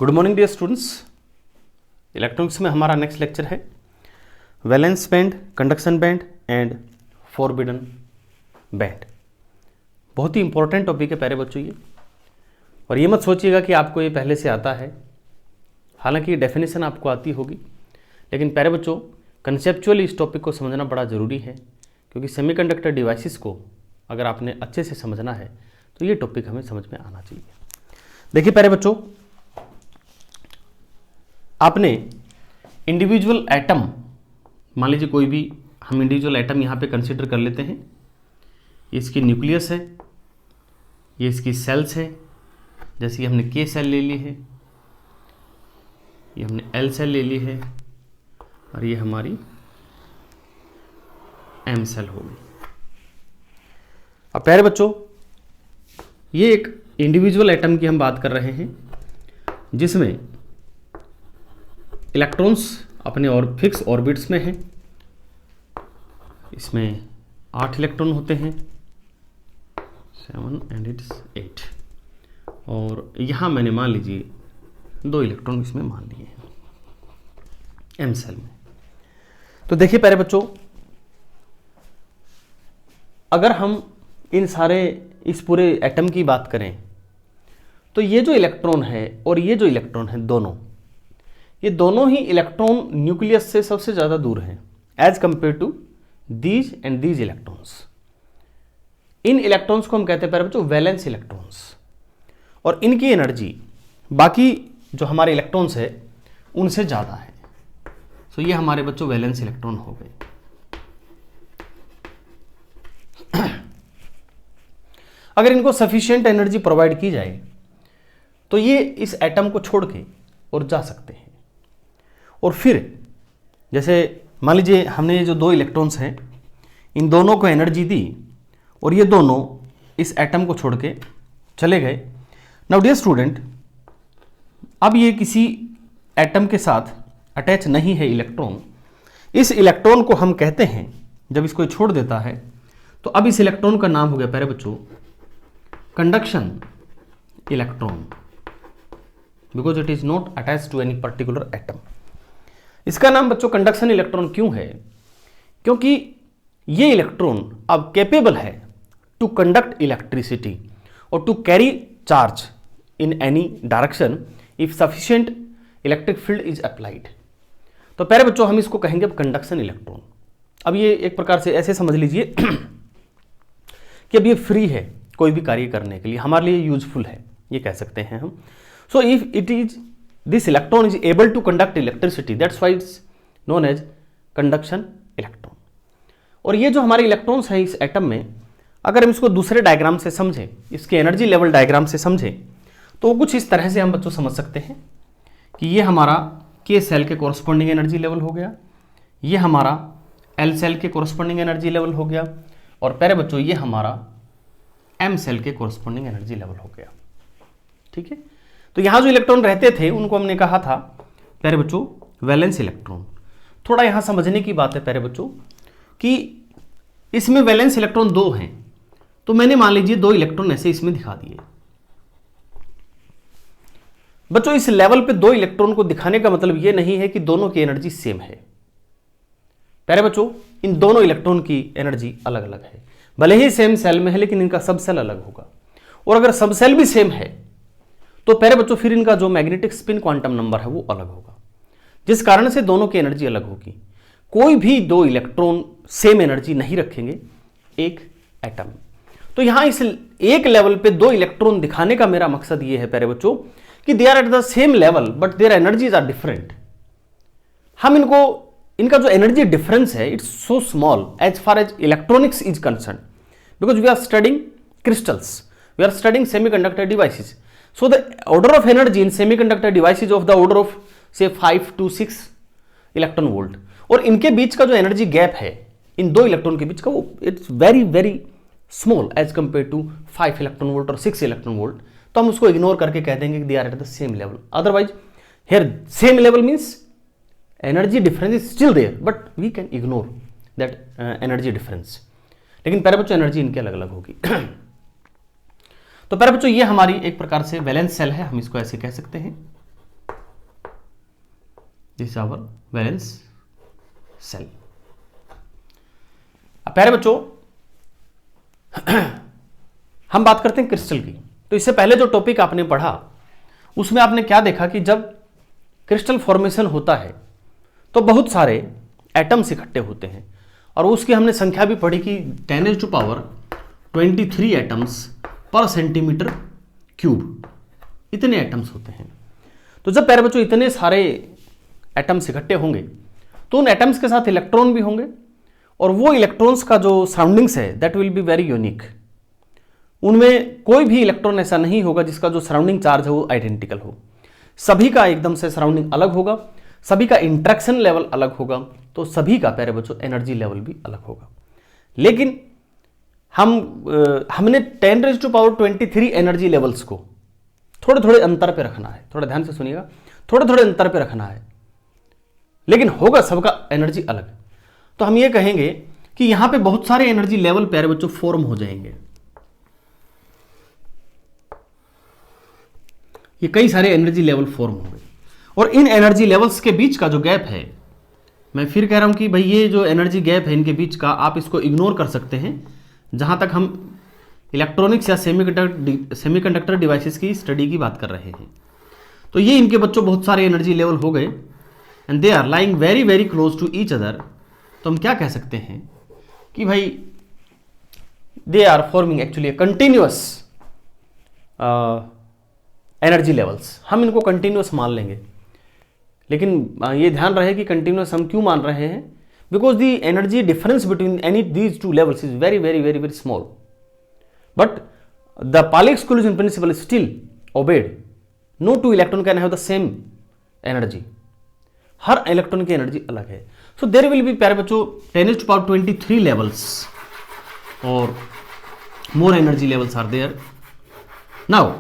Good morning dear students. Electronics में हमारा next lecture है valence band, conduction band and forbidden band. बहुत ही इंपॉर्टेंट टॉपिक है प्यारे बच्चों ये, और ये मत सोचिएगा कि आपको ये पहले से आता है। हालांकि ये डेफिनेशन आपको आती होगी, लेकिन प्यारे बच्चों कंसेप्चुअली इस टॉपिक को समझना बड़ा ज़रूरी है, क्योंकि सेमीकंडक्टर डिवाइसेस को अगर आपने अच्छे से समझना है तो ये टॉपिक हमें समझ में आना चाहिए। देखिए प्यारे बच्चों, आपने इंडिविजुअल एटम, मान लीजिए कोई भी हम इंडिविजुअल एटम यहाँ पे कंसिडर कर लेते हैं। ये इसकी न्यूक्लियस है, ये इसकी सेल्स है, जैसे कि हमने के सेल ले ली है, ये हमने एल सेल ले ली है, और ये हमारी एम सेल होगी। अब प्यारे बच्चों, ये एक इंडिविजुअल एटम की हम बात कर रहे हैं जिसमें इलेक्ट्रॉन्स अपने और फिक्स ऑर्बिट्स में हैं। इसमें 8 इलेक्ट्रॉन होते हैं, 7 एंड इट्स 8, और यहाँ मैंने मान लीजिए 2 इलेक्ट्रॉन इसमें मान लिए हैं एम सेल में। तो देखिए प्यारे बच्चों, अगर हम इस पूरे एटम की बात करें तो ये जो इलेक्ट्रॉन है और ये जो इलेक्ट्रॉन है, ये दोनों ही इलेक्ट्रॉन न्यूक्लियस से सबसे ज़्यादा दूर हैं as compare to these and these electrons. इन इलेक्ट्रॉन्स को हम कहते हैं प्यारे बच्चों वैलेंस इलेक्ट्रॉन्स, और इनकी एनर्जी बाकी जो हमारे इलेक्ट्रॉन्स है उनसे ज़्यादा है। तो ये हमारे बच्चों वैलेंस इलेक्ट्रॉन हो गए। अगर इनको सफिशिएंट एनर्जी प्रोवाइड की जाए तो ये इस एटम को छोड़ के और जा सकते हैं। और फिर जैसे मान लीजिए हमने ये जो 2 इलेक्ट्रॉन्स हैं, इन दोनों को एनर्जी दी और ये दोनों इस एटम को छोड़ के चले गए। नाउ डियर स्टूडेंट, अब ये किसी एटम के साथ अटैच नहीं है इलेक्ट्रॉन। इस इलेक्ट्रॉन को हम कहते हैं, जब इसको छोड़ देता है तो अब इस इलेक्ट्रॉन का नाम हो गया प्यारे बच्चों conduction electron, because it is not attach to any particular atom. इसका नाम बच्चों कंडक्शन इलेक्ट्रॉन क्यों है? क्योंकि ये इलेक्ट्रॉन अब कैपेबल है टू कंडक्ट इलेक्ट्रिसिटी और to carry charge in any direction if sufficient electric field is applied. तो प्यारे बच्चों, हम इसको कहेंगे अब कंडक्शन इलेक्ट्रॉन। अब ये एक प्रकार से ऐसे समझ लीजिए कि अब ये फ्री है कोई भी कार्य करने के लिए, हमारे लिए यूजफुल है, ये कह सकते हैं हम। So if it is, this electron is able to conduct electricity, that's why it's known as conduction electron। और ये जो हमारे इलेक्ट्रॉन्स हैं इस एटम में, अगर हम इसको दूसरे डायग्राम से समझें, इसके एनर्जी लेवल डायग्राम से समझें, तो कुछ इस तरह से हम बच्चों समझ सकते हैं कि ये हमारा के सेल के कोरस्पॉन्डिंग एनर्जी लेवल हो गया, ये हमारा एल सेल के कोरस्पॉन्डिंग एनर्जी लेवल हो गया, और प्यारे बच्चों ये हमारा एम सेल के कोरस्पॉन्डिंग एनर्जी लेवल हो गया। ठीक है, तो यहां जो इलेक्ट्रॉन रहते थे उनको हमने कहा था प्यारे बच्चों वैलेंस इलेक्ट्रॉन। थोड़ा यहां समझने की बात है प्यारे बच्चों कि इसमें वैलेंस इलेक्ट्रॉन 2 हैं, तो मैंने मान लीजिए 2 इलेक्ट्रॉन ऐसे इसमें दिखा दिए। बच्चों इस लेवल पे 2 इलेक्ट्रॉन को दिखाने का मतलब यह नहीं है कि दोनों की एनर्जी सेम है। प्यारे बच्चों, इन दोनों इलेक्ट्रॉन की एनर्जी अलग अलग है, भले ही सेम सेल में है लेकिन इनका सब सेल अलग होगा। और अगर सब सेल भी सेम है तो प्यारे बच्चों फिर इनका जो मैग्नेटिक स्पिन क्वांटम नंबर है वो अलग होगा, जिस कारण से दोनों की एनर्जी अलग होगी। कोई भी 2 इलेक्ट्रॉन सेम एनर्जी नहीं रखेंगे एक एटम। तो यहां इस एक लेवल पे 2 इलेक्ट्रॉन दिखाने का मेरा मकसद ये है प्यारे बच्चों कि they are at the same level but their energies are different. हम इनका जो एनर्जी डिफरेंस है it's so small as far as electronics is concern, because we are studying crystals, we are studying semiconductor devices. So the order of energy in semiconductor device is of the order of say 5 to 6 electron volt, और इनके बीच का जो energy gap है इन 2 electron के बीच का वो it's very very small as compare to 5 electron volt और 6 इलेक्ट्रॉन वोल्ट। तो हम उसको इग्नोर करके कह देंगे कि they are at the same level. Otherwise here same level means energy difference is still there but we can ignore that energy difference. लेकिन प्यारे बच्चों एनर्जी इनकी अलग अलग होगी। तो प्यारे बच्चों ये हमारी एक प्रकार से वैलेंस सेल है, हम इसको ऐसे कह सकते हैं। This is our valence cell. अब प्यारे बच्चों हम बात करते हैं क्रिस्टल की। तो इससे पहले जो टॉपिक आपने पढ़ा उसमें आपने क्या देखा कि जब क्रिस्टल फॉर्मेशन होता है तो बहुत सारे एटम्स इकट्ठे होते हैं और उसकी हमने संख्या भी पढ़ी कि 10⁻23 एटम्स पर सेंटीमीटर क्यूब, इतने एटम्स होते हैं। तो जब प्यारे बच्चों इतने सारे एटम्स इकट्ठे होंगे तो उन एटम्स के साथ इलेक्ट्रॉन भी होंगे और वो इलेक्ट्रॉन्स का जो सराउंडिंग्स है that will be very unique. उनमें कोई भी इलेक्ट्रॉन ऐसा नहीं होगा जिसका जो सराउंडिंग चार्ज है वो आइडेंटिकल हो। सभी का एकदम से सराउंडिंग अलग होगा, सभी का इंट्रैक्शन लेवल अलग होगा, तो सभी का प्यारे बच्चों एनर्जी लेवल भी अलग होगा। लेकिन हमने 10⁻23 एनर्जी लेवल्स को थोड़े थोड़े अंतर पे रखना है। थोड़ा ध्यान से सुनिएगा, थोड़े थोड़े अंतर पे रखना है, लेकिन होगा सबका एनर्जी अलग। तो हम ये कहेंगे कि यहां पे बहुत सारे एनर्जी लेवल प्यारे बच्चों फॉर्म हो जाएंगे। ये कई सारे एनर्जी लेवल फॉर्म होंगे और इन एनर्जी लेवल्स के बीच का जो गैप है, मैं फिर कह रहा हूं कि भाई ये जो एनर्जी गैप है इनके बीच का, आप इसको इग्नोर कर सकते हैं जहां तक हम इलेक्ट्रॉनिक्स या सेमीकंडक्टर डिवाइसेस की स्टडी की बात कर रहे हैं। तो ये इनके बच्चों बहुत सारे एनर्जी लेवल हो गए and they are lying very very close to each other. तो हम क्या कह सकते हैं कि भाई they are forming actually continuous energy levels. हम इनको कंटिन्यूअस मान लेंगे, लेकिन ये ध्यान रहे कि कंटिन्यूअस हम क्यों मान रहे हैं, because the energy difference between any these two levels is very very very very small, but the Pauli exclusion principle is still obeyed. No two electron can have the same energy, हर electron की energy अलग है। So there will B प्यारे बच्चों 10⁻23 levels और more energy levels are there. Now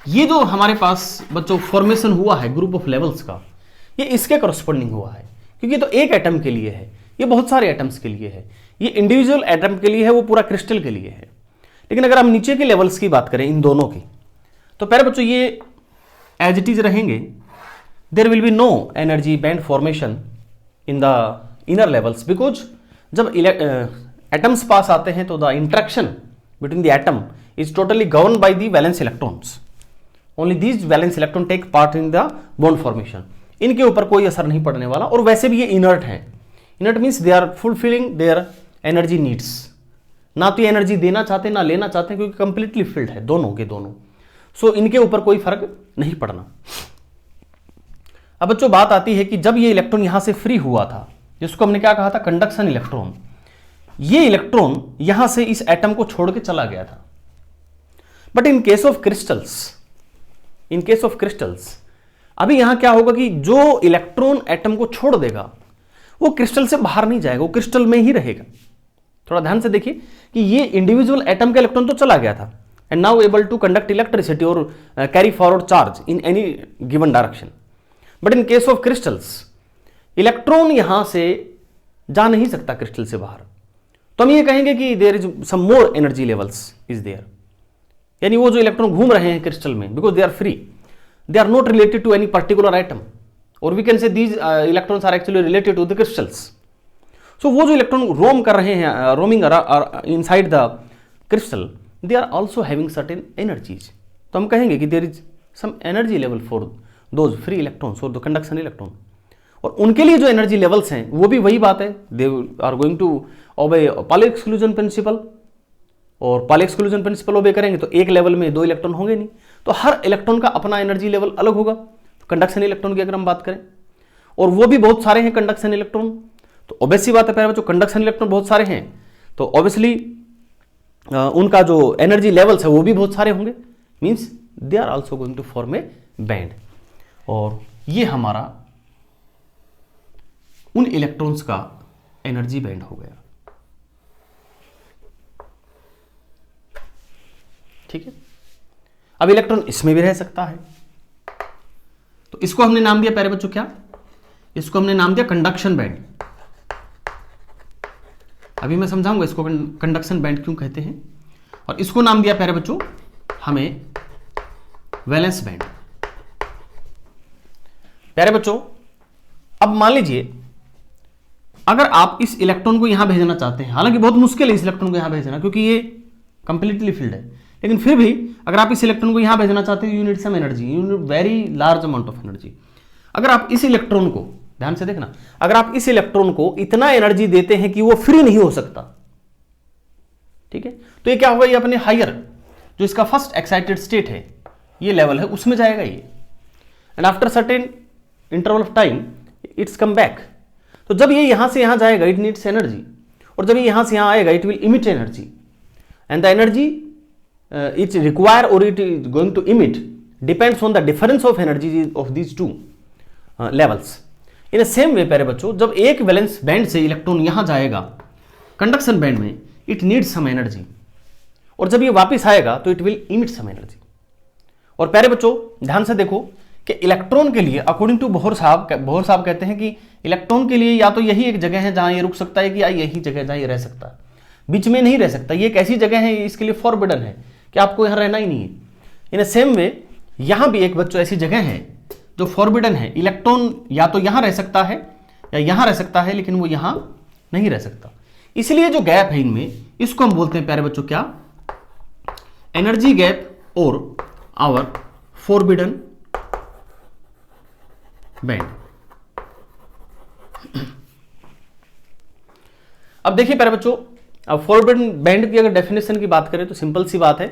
ये जो हमारे पास बच्चों फॉर्मेशन हुआ है ग्रुप ऑफ लेवल्स का, ये इसके करस्पॉन्डिंग हुआ है, क्योंकि तो एक एटम के लिए है, ये बहुत सारे एटम्स के लिए है, ये इंडिविजुअल एटम के लिए है, वो पूरा क्रिस्टल के लिए है। लेकिन अगर हम नीचे के लेवल्स की बात करें इन दोनों की, तो प्यारे बच्चों ये एज इट इज रहेंगे। There will be no energy band formation in the inner levels, because जब एटम्स पास आते हैं तो the interaction between the atom is totally govern by the valence electrons. Only these valence electron take part in the bond formation. इनके ऊपर कोई असर नहीं पड़ने वाला, और वैसे भी ये इनर्ट हैं। Inert means they are fulfilling their energy needs, ना तो ये एनर्जी देना चाहते ना लेना चाहते, क्योंकि कंप्लीटली फिल्ड है दोनों के दोनों। सो इनके ऊपर कोई फर्क नहीं पड़ना। अब बच्चों बात आती है कि जब ये इलेक्ट्रॉन यहां से फ्री हुआ था, जिसको हमने क्या कहा था, कंडक्शन इलेक्ट्रॉन, ये इलेक्ट्रॉन यहां से इस एटम को छोड़ के चला गया था। But in case of crystals अभी यहां क्या होगा कि जो इलेक्ट्रॉन एटम को छोड़ देगा वो क्रिस्टल से बाहर नहीं जाएगा, वो क्रिस्टल में ही रहेगा। थोड़ा ध्यान से देखिए कि ये इंडिविजुअल एटम का इलेक्ट्रॉन तो चला गया था and now able to conduct electricity और carry forward charge in any given direction. But in case of crystals electron यहां से जा नहीं सकता क्रिस्टल से बाहर। तो हम ये कहेंगे कि there is some more energy levels is there, यानी वो जो इलेक्ट्रॉन घूम रहे हैं क्रिस्टल में, because they are free, they are not related to any particular item, और we can say these electrons are actually related to the crystals. So वो जो इलेक्ट्रॉन रोम कर रहे हैं, roaming inside the crystal, they are also having certain energies. तो हम कहेंगे कि there is some energy level for those free electrons और द कंडक्शन इलेक्ट्रॉन। और उनके लिए जो एनर्जी लेवल्स हैं वो भी वही बात है, they are going to obey Pauli exclusion principle, और पाउली एक्सक्लूजन प्रिंसिपल ओबे करेंगे तो एक लेवल में दो इलेक्ट्रॉन होंगे नहीं, तो हर इलेक्ट्रॉन का अपना एनर्जी लेवल अलग होगा। कंडक्शन इलेक्ट्रॉन की अगर हम बात करें, और वो भी बहुत सारे हैं कंडक्शन इलेक्ट्रॉन, तो ऑब्वियसली बात है प्यारे बच्चों कंडक्शन इलेक्ट्रॉन बहुत सारे हैं, तो ऑब्वियसली उनका जो एनर्जी लेवल्स है वो भी बहुत सारे होंगे, means they are also going to form a band. और ये हमारा उन इलेक्ट्रॉन्स का एनर्जी बैंड हो गया। ठीक है, अब इलेक्ट्रॉन इसमें भी रह सकता है, तो इसको हमने नाम दिया प्यारे बच्चों क्या, इसको हमने नाम दिया कंडक्शन बैंड। अभी मैं समझाऊंगा इसको कंडक्शन बैंड क्यों कहते हैं, और इसको नाम दिया प्यारे बच्चों हमें वैलेंस बैंड। प्यारे बच्चों अब मान लीजिए अगर आप इस इलेक्ट्रॉन को यहां भेजना चाहते हैं, हालांकि बहुत मुश्किल है इस इलेक्ट्रॉन को यहां भेजना क्योंकि ये कंप्लीटली फील्ड है, लेकिन फिर भी अगर आप इस इलेक्ट्रॉन को यहां भेजना चाहते हैं, you need some energy, you need very large amount of energy. अगर आप इस इलेक्ट्रॉन को, ध्यान से देखना, अगर आप इस इलेक्ट्रॉन को इतना एनर्जी देते हैं कि वो फ्री नहीं हो सकता, ठीक है, तो ये क्या होगा, ये अपने हायर जो इसका फर्स्ट एक्साइटेड स्टेट है, ये लेवल है, उसमें जाएगा ये, and after certain interval of time it's come back. तो जब ये यहां से यहां जाएगा इट नीड्स एनर्जी, और जब ये यहां से यहां आएगा it will emit energy, and the energy it require और it is going to emit depends on the difference of energy of these two levels. In a same way प्यारे बच्चों, जब एक वैलेंस बैंड से इलेक्ट्रॉन यहां जाएगा conduction band में, it needs some energy, और जब ये वापस आएगा तो it will emit some energy. और प्यारे बच्चों ध्यान से देखो कि इलेक्ट्रॉन के लिए अकॉर्डिंग टू बोहर साहब कहते हैं कि इलेक्ट्रॉन के लिए या तो यही एक जगह है जहां ये रुक सकता है, कि या यही जगह जहां ये रह सकता है, बीच में नहीं रह सकता। ये एक ऐसी जगह है, इसके लिए फॉरबिडन है कि आपको यहां रहना ही नहीं है। इन अ सेम वे यहां भी एक बच्चों ऐसी जगह है जो फॉरबिडन है, इलेक्ट्रॉन या तो यहां रह सकता है या यहां रह सकता है, लेकिन वो यहां नहीं रह सकता। इसलिए जो गैप है इनमें, इसको हम बोलते हैं प्यारे बच्चों क्या, एनर्जी गैप और आवर फॉरबिडन बैंड। अब देखिए प्यारे बच्चों, अब फॉरबिडन बैंड की अगर डेफिनेशन की बात करें तो सिंपल सी बात है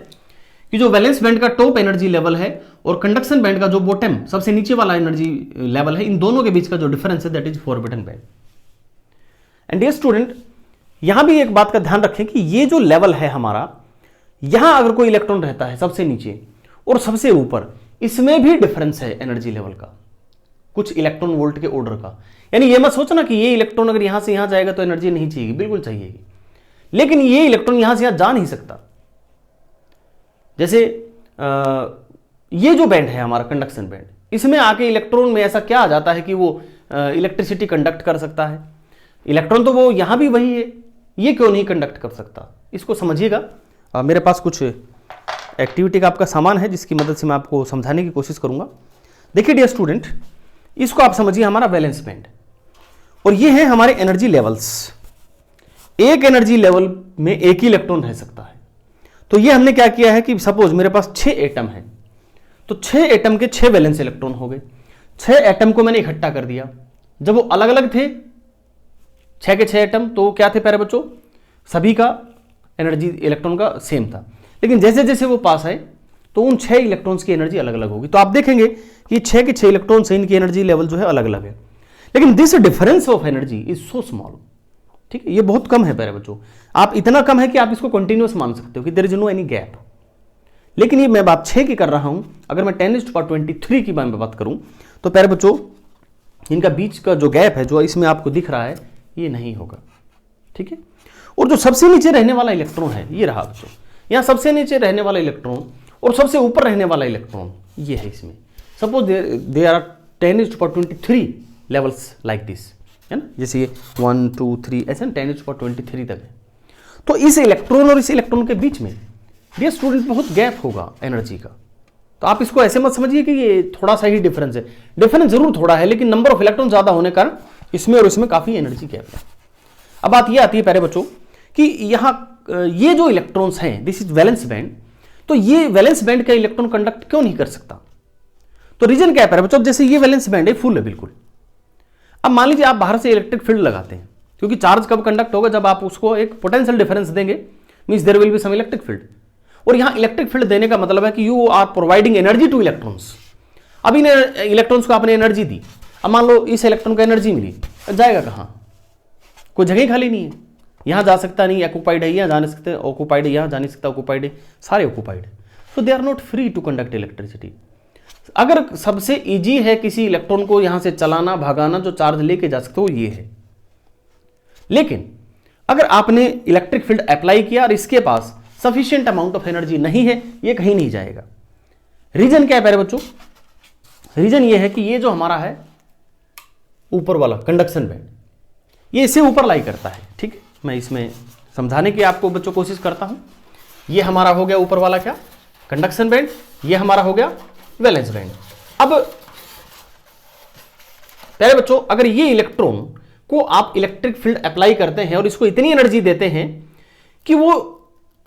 कि जो वैलेंस बैंड का टॉप एनर्जी लेवल है और कंडक्शन बैंड का जो बॉटम सबसे नीचे वाला एनर्जी लेवल है, इन दोनों के बीच का जो डिफरेंस है that is forbidden band. And dear student, यहां भी एक बात का ध्यान रखें कि ये जो लेवल है हमारा, यहां अगर कोई इलेक्ट्रॉन रहता है सबसे नीचे और सबसे ऊपर, इसमें भी डिफरेंस है एनर्जी लेवल का, कुछ इलेक्ट्रॉन वोल्ट के ऑर्डर का। यानी ये मत सोचना कि ये इलेक्ट्रॉन अगर यहां से यहां जाएगा तो एनर्जी नहीं चाहिए, बिल्कुल चाहिए, लेकिन ये इलेक्ट्रॉन यहां से यहां जा नहीं सकता। जैसे ये जो बैंड है हमारा कंडक्शन बैंड, इसमें आके इलेक्ट्रॉन में ऐसा क्या आ जाता है कि वो इलेक्ट्रिसिटी कंडक्ट कर सकता है। इलेक्ट्रॉन तो वो यहां भी वही है, ये क्यों नहीं कंडक्ट कर सकता, इसको समझिएगा। मेरे पास कुछ एक्टिविटी का आपका सामान है जिसकी मदद से मैं आपको समझाने की कोशिश करूंगा। देखिए डियर स्टूडेंट, इसको आप समझिए हमारा वैलेंस बैंड, और ये है हमारे एनर्जी लेवल्स। एक एनर्जी लेवल में एक ही इलेक्ट्रॉन रह सकता है। तो ये हमने क्या किया है कि सपोज मेरे पास 6 एटम है, तो 6 एटम के 6 वैलेंस इलेक्ट्रॉन हो गए। 6 एटम को मैंने इकट्ठा कर दिया। जब वो अलग अलग थे 6 के 6 एटम, तो क्या थे प्यारे बच्चों, सभी का एनर्जी इलेक्ट्रॉन का सेम था। लेकिन जैसे जैसे वो पास आए तो उन 6 इलेक्ट्रॉन्स की एनर्जी अलग अलग होगी। तो आप देखेंगे कि 6 के 6 इलेक्ट्रॉन्स हैं, इनकी एनर्जी लेवल जो है अलग अलग है, लेकिन this difference of energy is so small. ठीक है, ये बहुत कम है प्यारे बच्चों, आप इतना कम है कि आप इसको कंटिन्यूअस मान सकते हो कि there is no any gap. लेकिन ये मैं बात 6 की कर रहा हूं, अगर मैं 10⁻23 की बात करूं तो प्यारे बच्चों इनका बीच का जो गैप है जो इसमें आपको दिख रहा है, ये नहीं होगा। ठीक है, और जो सबसे नीचे रहने वाला इलेक्ट्रॉन है, ये रहा बच्चों, यहां सबसे नीचे रहने वाला इलेक्ट्रॉन और सबसे ऊपर रहने वाला इलेक्ट्रॉन ये है इसमें। Suppose they are 10⁻23 levels like this, है ना, जैसे ये 1 2 3 ऐसे 10⁻23 तक है। तो इस इलेक्ट्रॉन और इस इलेक्ट्रॉन के बीच में डियर स्टूडेंट बहुत गैप होगा एनर्जी का। तो आप इसको ऐसे मत समझिए कि ये थोड़ा सा ही डिफरेंस है, डिफरेंस जरूर थोड़ा है, लेकिन नंबर ऑफ इलेक्ट्रॉन ज्यादा होने कारण इसमें और इसमें काफी एनर्जी गैप है। अब बात ये आती है प्यारे बच्चों कि यहां ये जो इलेक्ट्रॉन्स हैं, दिस इज वैलेंस बैंड, तो ये वैलेंस बैंड का इलेक्ट्रॉन कंडक्ट क्यों नहीं कर सकता? तो रीजन क्या है प्यारे बच्चों, जैसे ये वैलेंस बैंड है फुल है बिल्कुल। अब मान लीजिए आप बाहर से इलेक्ट्रिक फील्ड लगाते हैं, क्योंकि चार्ज कब कंडक्ट होगा, जब आप उसको एक पोटेंशियल डिफरेंस देंगे, means there will be some electric field. और यहां इलेक्ट्रिक फील्ड देने का मतलब है कि you are providing energy to electrons. अब इन इलेक्ट्रॉन्स को आपने एनर्जी दी, अब मान लो इस इलेक्ट्रॉन को एनर्जी मिली, जाएगा कहां? कोई जगह खाली नहीं है, यहां जा सकता नहीं, ऑक्युपाइड है, यहां जा नहीं सकते ऑक्युपाइड है, यहां जा नहीं सकता ऑक्युपाइड है, सारे ऑक्युपाइड है। So they are not free to conduct electricity. अगर सबसे इजी है किसी इलेक्ट्रॉन को यहां से चलाना भगाना, जो चार्ज लेके जा सकते हो, ये है। लेकिन अगर आपने इलेक्ट्रिक फील्ड अप्लाई किया और इसके पास सफिशिएंट अमाउंट ऑफ एनर्जी नहीं है, ये कहीं नहीं जाएगा। रीजन क्या है प्यारे बच्चों? रीजन ये है कि ये जो हमारा है ऊपर वाला कंडक्शन बैंड, ये इससे ऊपर लाई करता है। ठीक है, मैं इसमें समझाने की आपको बच्चों कोशिश करता हूं। ये हमारा हो गया ऊपर वाला क्या, कंडक्शन बैंड, ये हमारा हो गया वैलेंस बैंड। अब प्यारे बच्चों, अगर ये इलेक्ट्रॉन को आप इलेक्ट्रिक फील्ड अप्लाई करते हैं और इसको इतनी एनर्जी देते हैं कि वो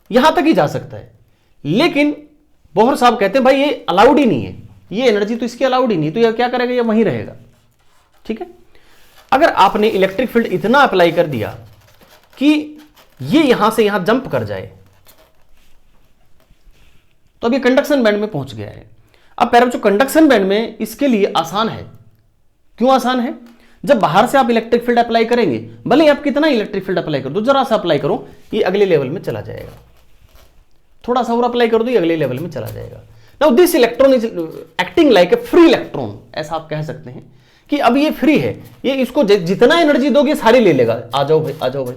यहां तक ही जा सकता है, लेकिन बोहर साहब कहते हैं भाई ये अलाउड ही नहीं है, ये एनर्जी तो इसकी अलाउड ही नहीं, तो ये क्या करेगा, ये वहीं रहेगा। ठीक है, अगर आपने इलेक्ट्रिक फील्ड इतना अप्लाई कर दिया कि ये यहां से यहां जंप कर जाए, तो अब ये कंडक्शन बैंड में पहुंच गया है। अब प्यारे बच्चों, कंडक्शन बैंड में इसके लिए आसान है। क्यों आसान है? जब बाहर से आप इलेक्ट्रिक फील्ड अप्लाई करेंगे, भले ही आप कितना इलेक्ट्रिक फील्ड अप्लाई कर दो, जरा सा अप्लाई करो, ये अगले लेवल में चला जाएगा, थोड़ा सा और अप्लाई कर दो, ये अगले लेवल में चला जाएगा। Now this electron is acting like a free electron, ऐसा आप कह सकते हैं कि अब ये फ्री है, ये इसको जितना एनर्जी दोगे सारी ले लेगा, आ जाओ भाई, आ जाओ भाई।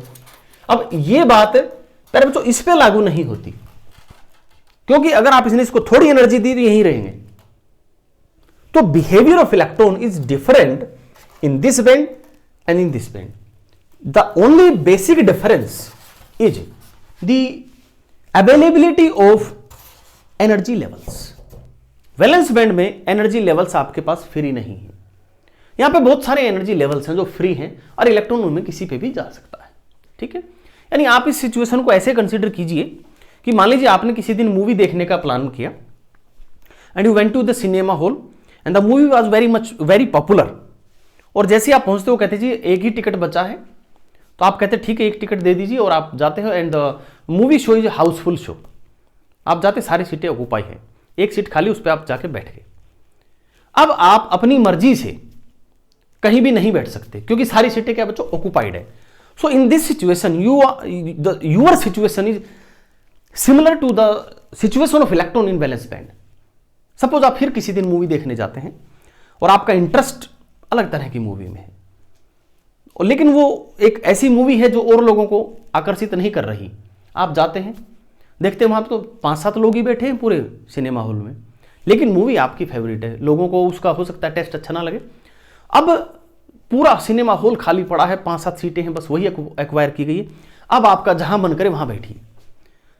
अब ये बात प्यारे बच्चों इस पे लागू नहीं होती, क्योंकि अगर आप इसको थोड़ी एनर्जी दी तो यहीं रहेंगे। तो behaviour of electron is different in this band and in this band. The only basic difference is the availability of energy levels. Valence band में एनर्जी लेवल्स आपके पास फ्री नहीं है। यहां पे बहुत सारे एनर्जी लेवल्स हैं जो फ्री हैं और इलेक्ट्रॉन उनमें किसी पे भी जा सकता है। ठीक है, यानी आप इस सिचुएशन को ऐसे कंसीडर कीजिए कि मान लीजिए आपने किसी दिन मूवी देखने का प्लान किया and you went to the cinema hall and the movie was very popular. और जैसे आप पहुंचते हो, कहते जी एक ही टिकट बचा है, तो आप कहते ठीक है एक टिकट दे दीजिए, और आप जाते हो and the movie show is Housefull show. आप जाते, सारी सीटें ऑक्यूपाई है, एक सीट खाली, उस पर आप जाके बैठ गए। अब आप अपनी मर्जी से कहीं भी नहीं बैठ सकते क्योंकि सारी सीटें क्या बच्चों ऑक्यूपाइड है। So in this situation your situation is similar to the situation of electron in valence band. Suppose आप फिर किसी दिन मूवी देखने जाते हैं और आपका इंटरेस्ट अलग तरह की मूवी में है, और लेकिन वो एक ऐसी मूवी है जो और लोगों को आकर्षित नहीं कर रही। आप जाते हैं, देखते हैं वहां तो 5-7 लोग ही बैठे हैं पूरे सिनेमा हॉल में, लेकिन मूवी आपकी फेवरेट है, लोगों को उसका हो सकता है टेस्ट अच्छा ना लगे। अब पूरा सिनेमा हॉल खाली पड़ा है, 5-7 सीटें हैं, बस वही एक्वायर की गई है। अब आपका जहां मन करे वहां बैठिए।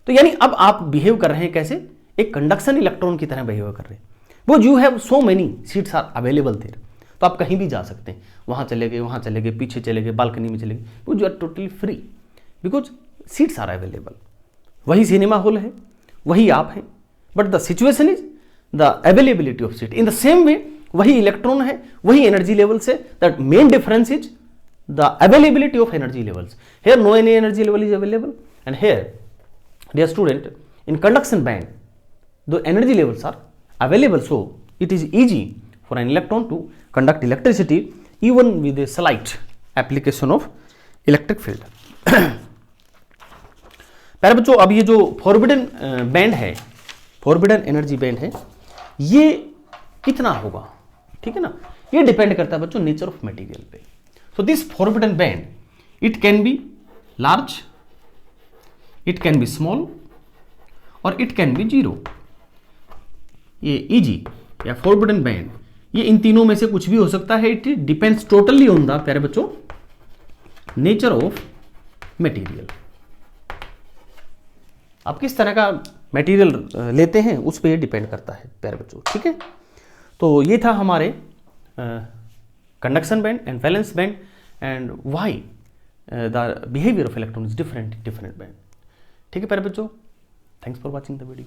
तो यानी अब आप बिहेव कर रहे हैं कैसे, एक कंडक्शन इलेक्ट्रॉन की तरह बिहेव कर रहे हैं। वो you have so many seats are available there, तो आप कहीं भी जा सकते हैं, वहां चले गए, वहां चले गए, पीछे चले गए, बालकनी में चले गए, वो you are totally free because seats are available. वही सिनेमा हॉल है, वही आप हैं, but the situation is the availability of seat. In the same way वही इलेक्ट्रॉन है, वही एनर्जी लेवल्स है, that main difference is the availability of energy levels. Here no any energy level is available and here dear student in conduction band the energy levels are available, so it is easy for an electron to conduct electricity even with a slight application of electric field. प्यारे बच्चों, अब ये जो forbidden band है, forbidden energy band है, ये कितना होगा, ठीक है ना, ये डिपेंड करता है बच्चों नेचर ऑफ मटेरियल पे. So this forbidden band it can be large, it can be small और इट कैन बी जीरो. ये ईजी या फॉरबिडन बैंड, ये इन तीनों में से कुछ भी हो सकता है. It depends totally on the प्यारे बच्चों नेचर ऑफ मटेरियल. आप किस तरह का मटेरियल लेते हैं उस पर ये डिपेंड करता है प्यारे बच्चों, ठीक है. तो ये था हमारे conduction band and valence band and why the behaviour of electron is different band. ठीक है प्यारे बच्चों, thanks for watching the video.